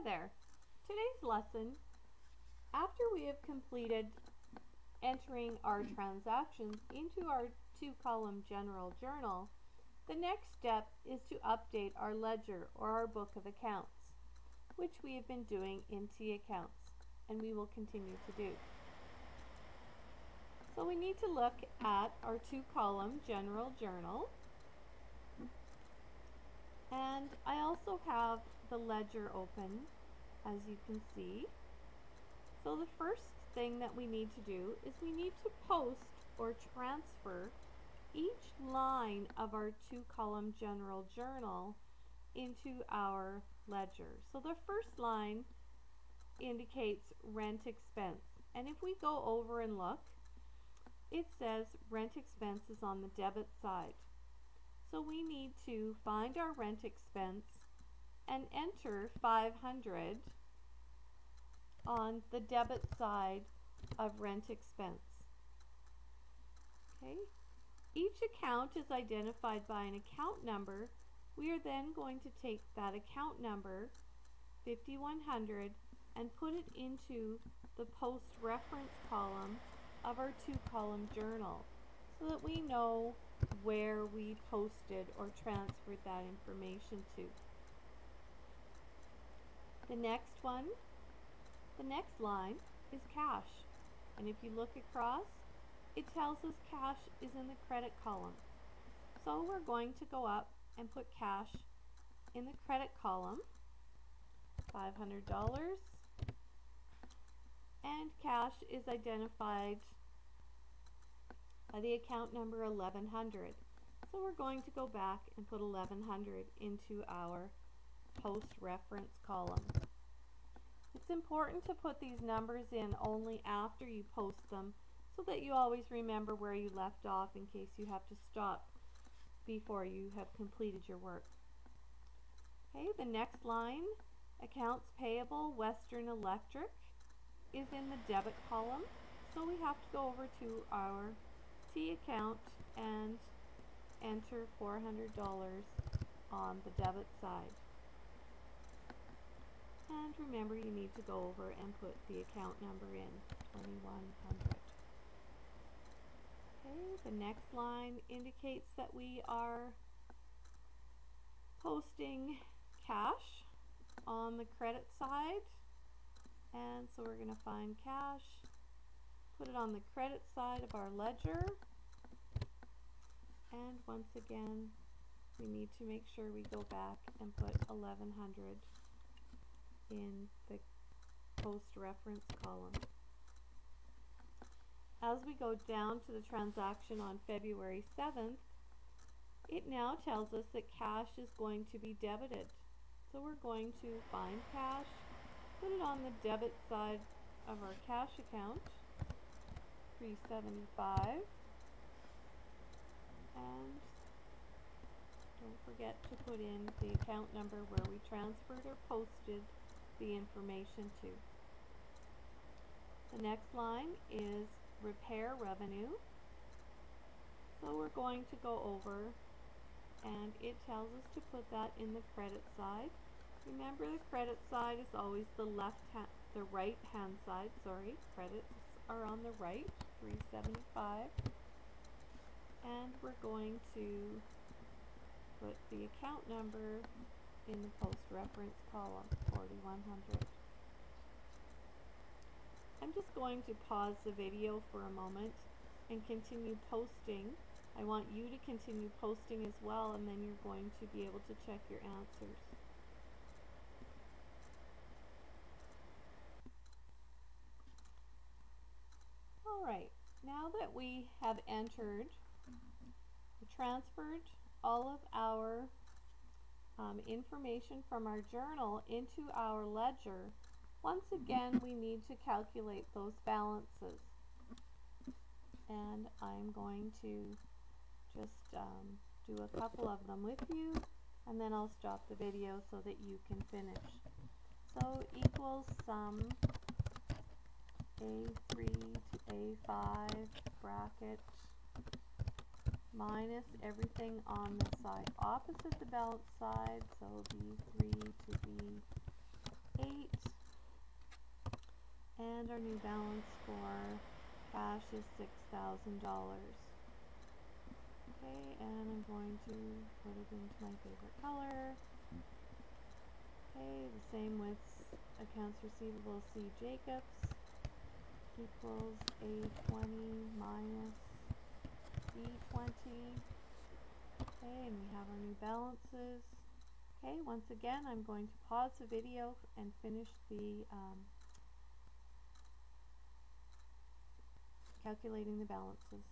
there. Today's lesson, after we have completed entering our transactions into our 2-column general journal, the next step is to update our ledger or our book of accounts, which we have been doing in T accounts, and we will continue to do. So we need to look at our 2-column general journal, and I also have the ledger open, as you can see. So the first thing that we need to do is we need to post or transfer each line of our 2-column general journal into our ledger. So the first line indicates rent expense, and if we go over and look, it says rent expense is on the debit side. So we need to find our rent expense and enter 500 on the debit side of rent expense. Okay. Each account is identified by an account number. We are then going to take that account number, 5100, and put it into the post reference column of our 2-column journal so that we know where we posted or transferred that information to. The next line is cash, and if you look across, it tells us cash is in the credit column. So we're going to go up and put cash in the credit column, $500, and cash is identified by the account number 1100. So we're going to go back and put 1100 into our post reference column. It's important to put these numbers in only after you post them so that you always remember where you left off in case you have to stop before you have completed your work. Okay, the next line, accounts payable Western Electric, is in the debit column, so we have to go over to our T account and enter $400 on the debit side. And remember, you need to go over and put the account number in, 2100. Okay, the next line indicates that we are posting cash on the credit side, and so we're going to find cash, put it on the credit side of our ledger, and once again we need to make sure we go back and put 1100 in the post reference column. As we go down to the transaction on February 7th, it now tells us that cash is going to be debited. So we're going to find cash, put it on the debit side of our cash account, $375, and don't forget to put in the account number where we transferred or posted the information to. The next line is repair revenue. So we're going to go over, and it tells us to put that in the credit side. Remember, the credit side is always the right hand side, credits are on the right, $375. And we're going to put the account number in the post reference column, 4100. I'm just going to pause the video for a moment and continue posting. I want you to continue posting as well, and then you're going to be able to check your answers. Alright, now that we have transferred all of our information from our journal into our ledger, once again we need to calculate those balances. And I'm going to just do a couple of them with you, and then I'll stop the video so that you can finish. So equals sum A3 to A5 bracket minus everything on the side opposite the balance side, so B3 to B8 and our new balance for cash is $6,000. Okay, and I'm going to put it into my favorite color. Okay, the same with accounts receivable C. Jacobs equals A20 minus B20. Okay, and we have our new balances. Okay, once again, I'm going to pause the video and finish the calculating the balances.